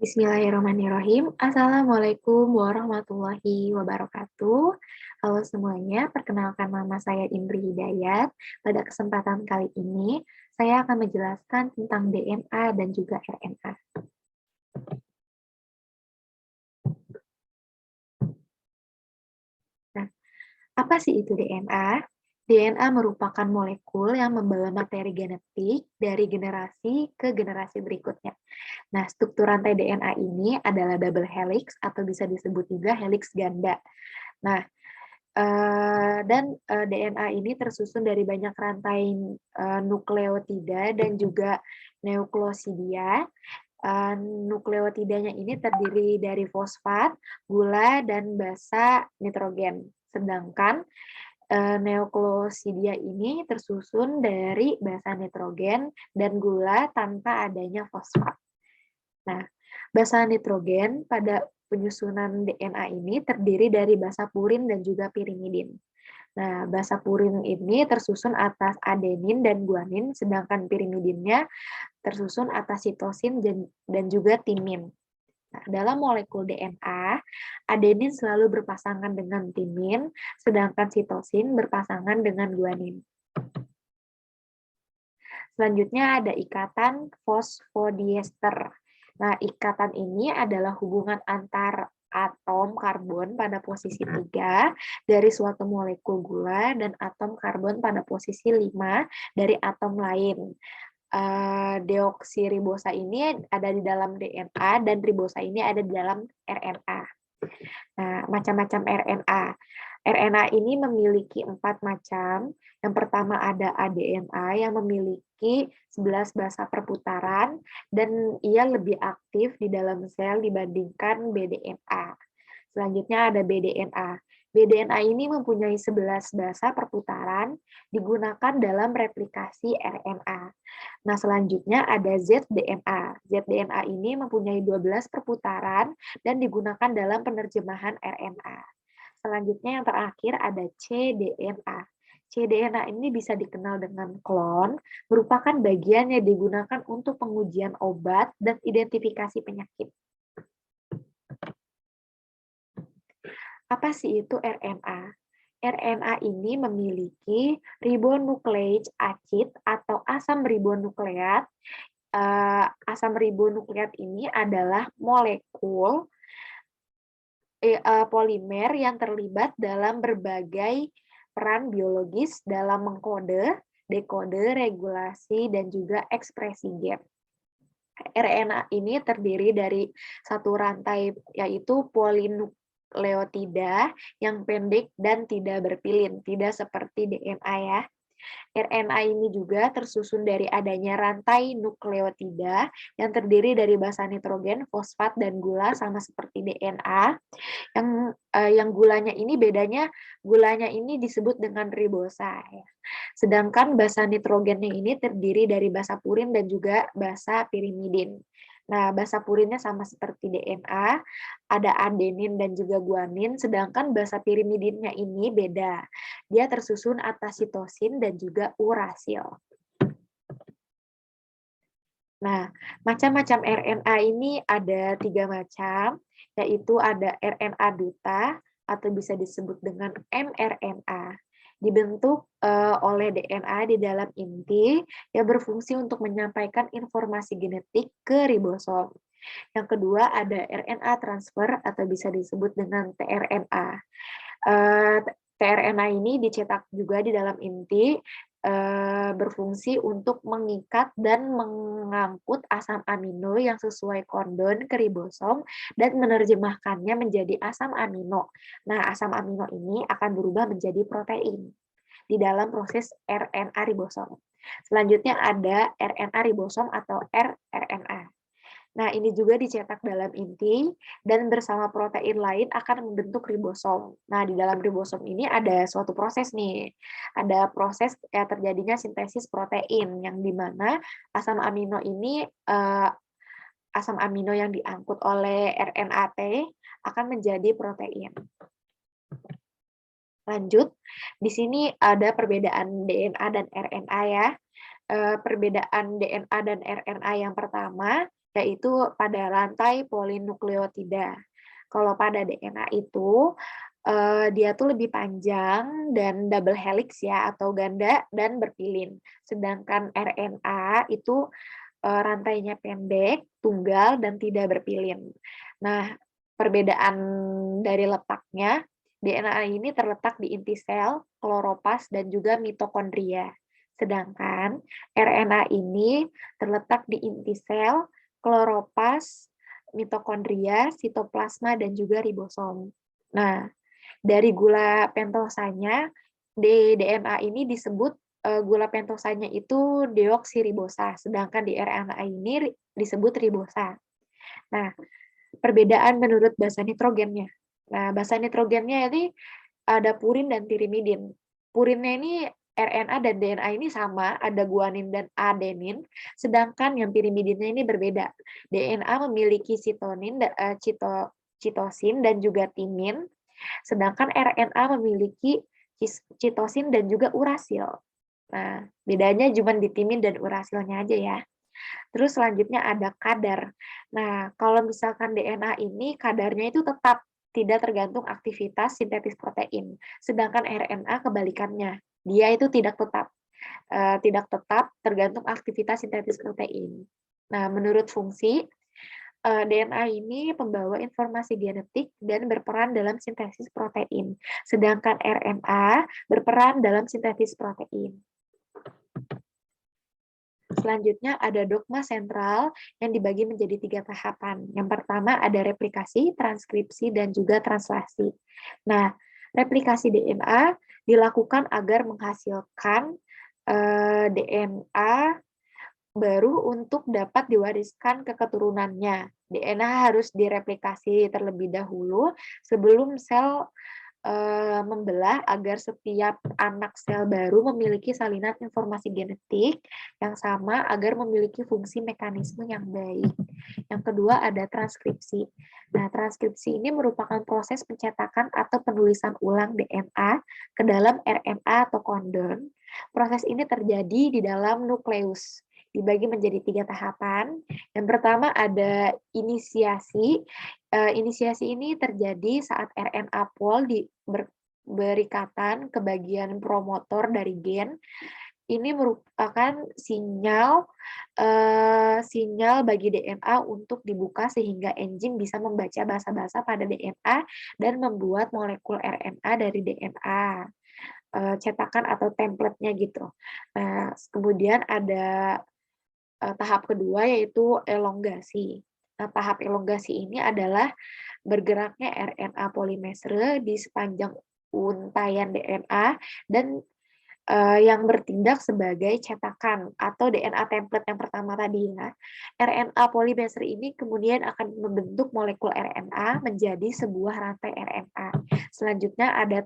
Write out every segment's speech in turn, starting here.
Bismillahirrahmanirrahim. Assalamualaikum warahmatullahi wabarakatuh. Halo semuanya, perkenalkan nama saya Indri Hidayat. Pada kesempatan kali ini, saya akan menjelaskan tentang DNA dan juga RNA. Nah, apa sih itu DNA? DNA merupakan molekul yang membawa materi genetik dari generasi ke generasi berikutnya. Nah, struktur rantai DNA ini adalah double helix atau bisa disebut juga helix ganda. Nah, DNA ini tersusun dari banyak rantai nukleotida dan juga nukleosidia. Nukleotidanya ini terdiri dari fosfat, gula, dan basa nitrogen. Sedangkan nukleosidia ini tersusun dari basa nitrogen dan gula tanpa adanya fosfat. Nah, basa nitrogen pada penyusunan DNA ini terdiri dari basa purin dan juga pirimidin. Nah, basa purin ini tersusun atas adenin dan guanin, sedangkan pirimidinnya tersusun atas sitosin dan juga timin. Nah, dalam molekul DNA, adenin selalu berpasangan dengan timin, sedangkan sitosin berpasangan dengan guanin. Selanjutnya ada ikatan fosfodiester. Nah, ikatan ini adalah hubungan antar atom karbon pada posisi 3 dari suatu molekul gula dan atom karbon pada posisi 5 dari atom lain. Deoksiribosa ini ada di dalam DNA dan ribosa ini ada di dalam RNA. Nah, macam-macam RNA. RNA ini memiliki 4 macam. Yang pertama ada aDNA yang memiliki 11 basa perputaran dan ia lebih aktif di dalam sel dibandingkan bDNA. Selanjutnya ada bDNA. bDNA ini mempunyai 11 basa perputaran digunakan dalam replikasi RNA. Nah, selanjutnya ada zDNA. zDNA ini mempunyai 12 perputaran dan digunakan dalam penerjemahan RNA. Selanjutnya yang terakhir ada cDNA. cDNA ini bisa dikenal dengan klon, merupakan bagian yang digunakan untuk pengujian obat dan identifikasi penyakit. Apa sih itu RNA? RNA ini memiliki ribonukleik acid atau asam ribonukleat. Asam ribonukleat ini adalah molekul polimer yang terlibat dalam berbagai peran biologis dalam mengkode, dekode, regulasi, dan juga ekspresi gen. RNA ini terdiri dari satu rantai yaitu polinukleotida yang pendek dan tidak berpilin, tidak seperti DNA ya. RNA ini juga tersusun dari adanya rantai nukleotida yang terdiri dari basa nitrogen, fosfat, dan gula sama seperti DNA. Yang gulanya ini bedanya, gulanya ini disebut dengan ribosa. Ya. Sedangkan basa nitrogennya ini terdiri dari basa purin dan juga basa pirimidin. Nah, basa purinnya sama seperti DNA, ada adenin dan juga guanin, sedangkan basa pirimidinnya ini beda. Dia tersusun atas sitosin dan juga urasil. Nah, macam-macam RNA ini ada 3 macam, yaitu ada RNA duta atau bisa disebut dengan mRNA. Dibentuk oleh DNA di dalam inti yang berfungsi untuk menyampaikan informasi genetik ke ribosom. Yang kedua ada RNA transfer atau bisa disebut dengan tRNA. tRNA ini dicetak juga di dalam inti, berfungsi untuk mengikat dan mengangkut asam amino yang sesuai kondon ke ribosom dan menerjemahkannya menjadi asam amino. Nah, asam amino ini akan berubah menjadi protein di dalam proses RNA ribosom. Selanjutnya ada RNA ribosom atau rRNA. Nah, ini juga dicetak dalam inti dan bersama protein lain akan membentuk ribosom. Nah, di dalam ribosom ini ada suatu proses nih. Ada proses terjadinya sintesis protein yang dimana asam amino ini asam amino yang diangkut oleh RNA-T akan menjadi protein. Lanjut, di sini ada perbedaan DNA dan RNA ya. perbedaan DNA dan RNA yang pertama, yaitu pada rantai polinukleotida. Kalau pada DNA itu, dia tuh lebih panjang dan double helix ya, atau ganda dan berpilin. Sedangkan RNA itu rantainya pendek, tunggal, dan tidak berpilin. Nah, perbedaan dari letaknya, DNA ini terletak di inti sel, kloroplast, dan juga mitokondria. Sedangkan RNA ini terletak di inti sel, kloroplast, mitokondria, sitoplasma, dan juga ribosom. Nah, dari gula pentosanya, di DNA ini disebut gula pentosanya itu deoksiribosa, sedangkan di RNA ini disebut ribosa. Nah, perbedaan menurut basa nitrogennya. Nah, basa nitrogennya ini ada purin dan tirimidin. Purinnya ini RNA dan DNA ini sama, ada guanin dan adenin, sedangkan yang pirimidinnya ini berbeda. DNA memiliki citosin dan juga timin, sedangkan RNA memiliki citosin dan juga urasil. Nah, bedanya cuma di timin dan urasilnya aja ya. Terus selanjutnya ada kadar. Nah, kalau misalkan DNA ini kadarnya itu tetap tidak tergantung aktivitas sintetis protein. Sedangkan RNA kebalikannya, dia itu tidak tetap tergantung aktivitas sintetis protein. Nah, menurut fungsi, DNA ini pembawa informasi genetik dan berperan dalam sintesis protein, sedangkan RNA berperan dalam sintesis protein. Selanjutnya ada dogma sentral yang dibagi menjadi 3 tahapan. Yang pertama ada replikasi, transkripsi, dan juga translasi. Nah, replikasi DNA dilakukan agar menghasilkan DNA baru untuk dapat diwariskan ke keturunannya. DNA harus direplikasi terlebih dahulu sebelum sel membelah agar setiap anak sel baru memiliki salinan informasi genetik yang sama agar memiliki fungsi mekanisme yang baik. Yang kedua ada transkripsi. Nah, transkripsi ini merupakan proses pencetakan atau penulisan ulang DNA ke dalam RNA atau kondon. Proses ini terjadi di dalam nukleus, dibagi menjadi 3 tahapan. Yang pertama ada inisiasi. Inisiasi ini terjadi saat RNA pol berikatan ke bagian promotor dari gen. Ini merupakan sinyal bagi DNA untuk dibuka sehingga enzim bisa membaca basa-basa pada DNA dan membuat molekul RNA dari DNA. Cetakan atau template-nya gitu. Nah, kemudian ada tahap kedua yaitu elongasi. Nah, tahap elongasi ini adalah bergeraknya RNA polimerase di sepanjang untaian DNA dan yang bertindak sebagai cetakan atau DNA template yang pertama tadi ya. RNA polimerase ini kemudian akan membentuk molekul RNA menjadi sebuah rantai RNA. Selanjutnya ada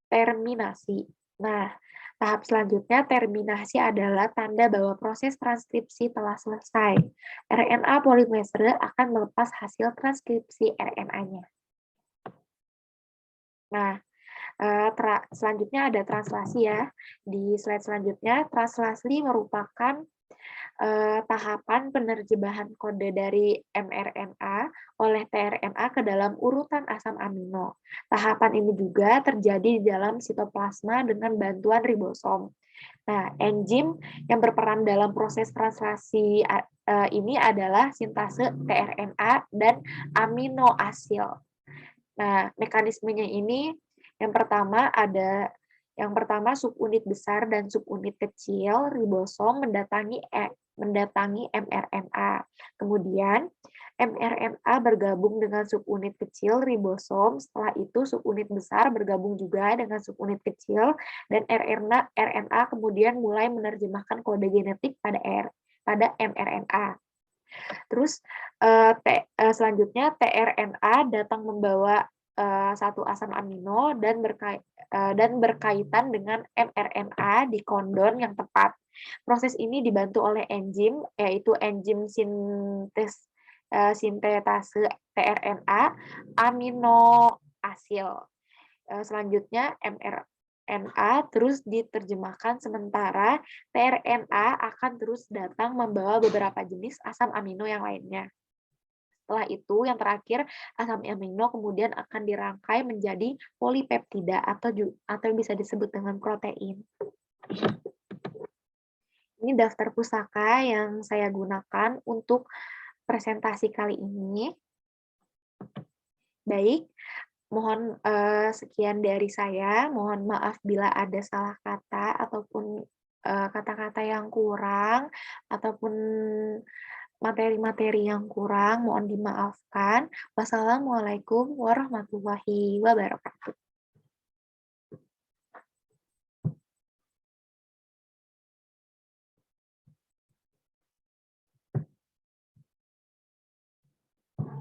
terminasi. Nah, tahap selanjutnya terminasi adalah tanda bahwa proses transkripsi telah selesai. RNA polimerase akan melepas hasil transkripsi RNA-nya. Nah, selanjutnya ada translasi ya. Di slide selanjutnya, translasi merupakan tahapan penerjemahan kode dari mRNA oleh tRNA ke dalam urutan asam amino. Tahapan ini juga terjadi di dalam sitoplasma dengan bantuan ribosom. Nah, enzim yang berperan dalam proses translasi ini adalah sintase tRNA dan aminoasil. Nah, mekanismenya ini yang pertama subunit besar dan subunit kecil ribosom mendatangi mRNA. Kemudian mRNA bergabung dengan subunit kecil ribosom, setelah itu subunit besar bergabung juga dengan subunit kecil dan RNA kemudian mulai menerjemahkan kode genetik pada mRNA. Terus selanjutnya tRNA datang membawa satu asam amino dan berkaitan dengan mRNA di kondon yang tepat. Proses ini dibantu oleh enzim, yaitu enzim sintetase tRNA aminoasil. Selanjutnya tRNA terus diterjemahkan, sementara tRNA akan terus datang membawa beberapa jenis asam amino yang lainnya. Setelah itu, yang terakhir, asam amino kemudian akan dirangkai menjadi polipeptida atau bisa disebut dengan protein. Ini daftar pusaka yang saya gunakan untuk presentasi kali ini. Baik, mohon sekian dari saya. Mohon maaf bila ada salah kata ataupun kata-kata yang kurang ataupun materi-materi yang kurang, mohon dimaafkan. Wassalamualaikum warahmatullahi wabarakatuh.